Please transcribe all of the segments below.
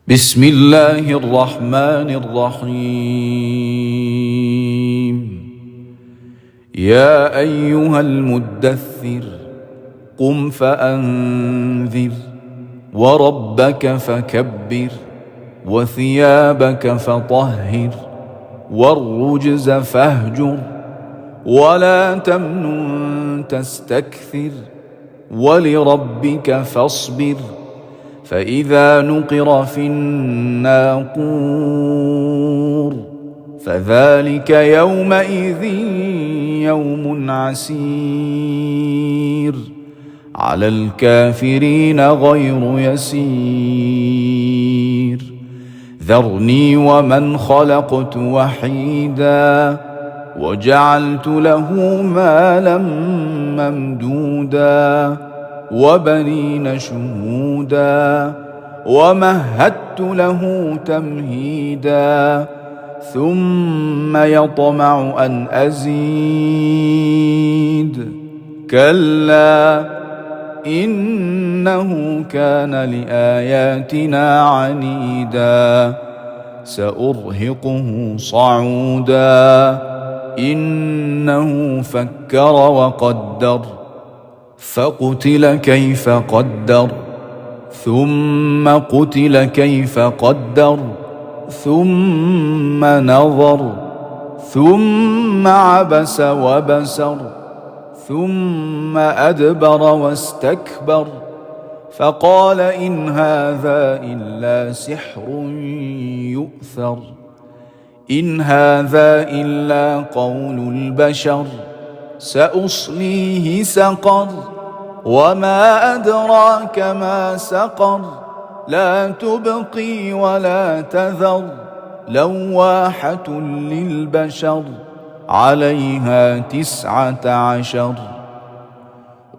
بسم الله الرحمن الرحيم. يا أيها المدثر قم فأنذر وربك فكبر وثيابك فطهر والرجز فاهجر ولا تمنن تستكثر ولربك فاصبر فإذا نقر في الناقور فذلك يومئذ يوم عسير على الكافرين غير يسير. ذرني ومن خلقت وحيدا وجعلت له مالا ممدودا وبنين شهودا ومهدت له تمهيدا ثم يطمع أن أزيد كلا إنه كان لآياتنا عنيدا سأرهقه صعودا إنه فكر وقدر فقتل كيف قدر ثم قتل كيف قدر ثم نظر ثم عبس وبسر ثم أدبر واستكبر فقال إن هذا إلا سحر يؤثر إن هذا إلا قول البشر سأصليه سقر وما أدراك ما سقر لا تبقي ولا تذر لواحة للبشر عليها 19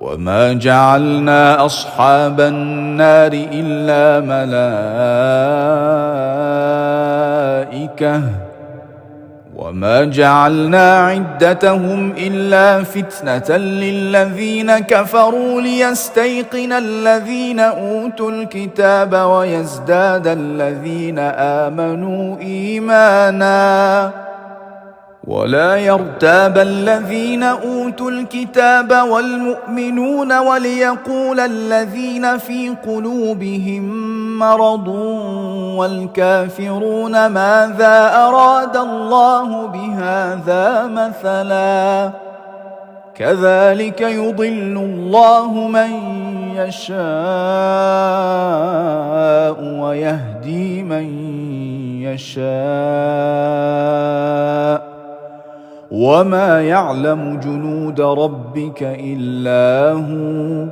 وما جعلنا أصحاب النار إلا ملائكة وما جعلنا عدتهم إلا فتنة للذين كفروا ليستيقن الذين أوتوا الكتاب ويزداد الذين آمنوا إيمانا ولا يرتاب الذين أوتوا الكتاب والمؤمنون وليقول الذين في قلوبهم مرض والكافرون ماذا أراد الله بهذا مثلا كذلك يضل الله من يشاء ويهدي من يشاء وما يعلم جنود ربك إلا هو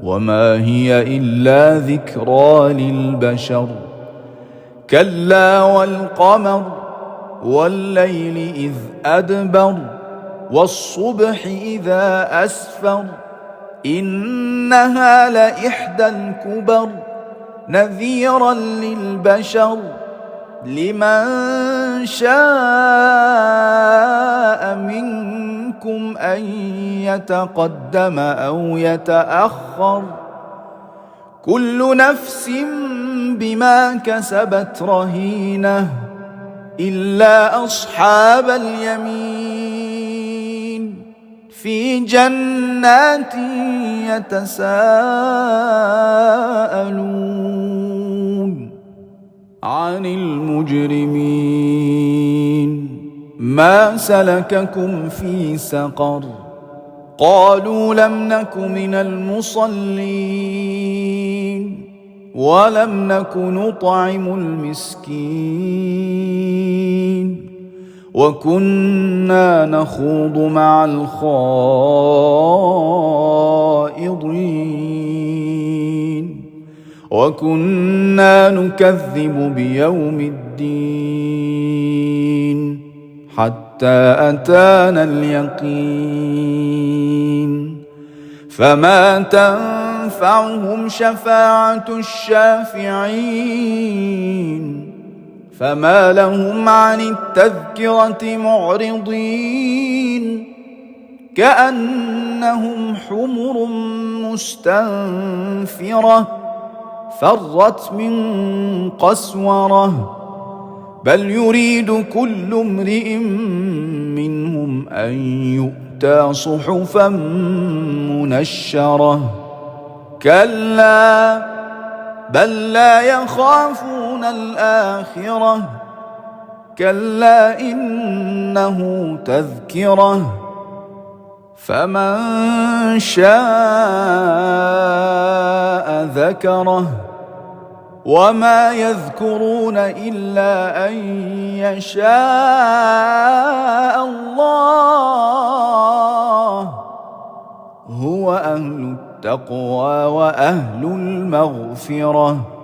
وما هي إلا ذكرى للبشر كلا والقمر والليل إذ أدبر والصبح إذا أسفر إنها لإحدى الكبر نذيرا للبشر لمن شاء منكم أن يتقدم أو يتأخر كل نفس بما كسبت رهينة إلا أصحاب اليمين في جنات يتساءلون عن المجرمين ما سلككم في سقر قالوا لم نك من المصلين ولم نك نطعم المسكين وكنا نخوض مع الخائضين وكنا نكذب بيوم الدين حتى أتانا اليقين فما تنفعهم شفاعة الشافعين فما لهم عن التذكرة معرضين كأنهم حمر مستنفرة فرت من قسورة بل يريد كل امرئ منهم أن يؤتى صحفا منشرة كلا بل لا يخافون الآخرة كلا إنه تذكرة فمن شاء ذكره وما يذكرون إلا أن يشاء الله هو أهل التقوى وأهل المغفرة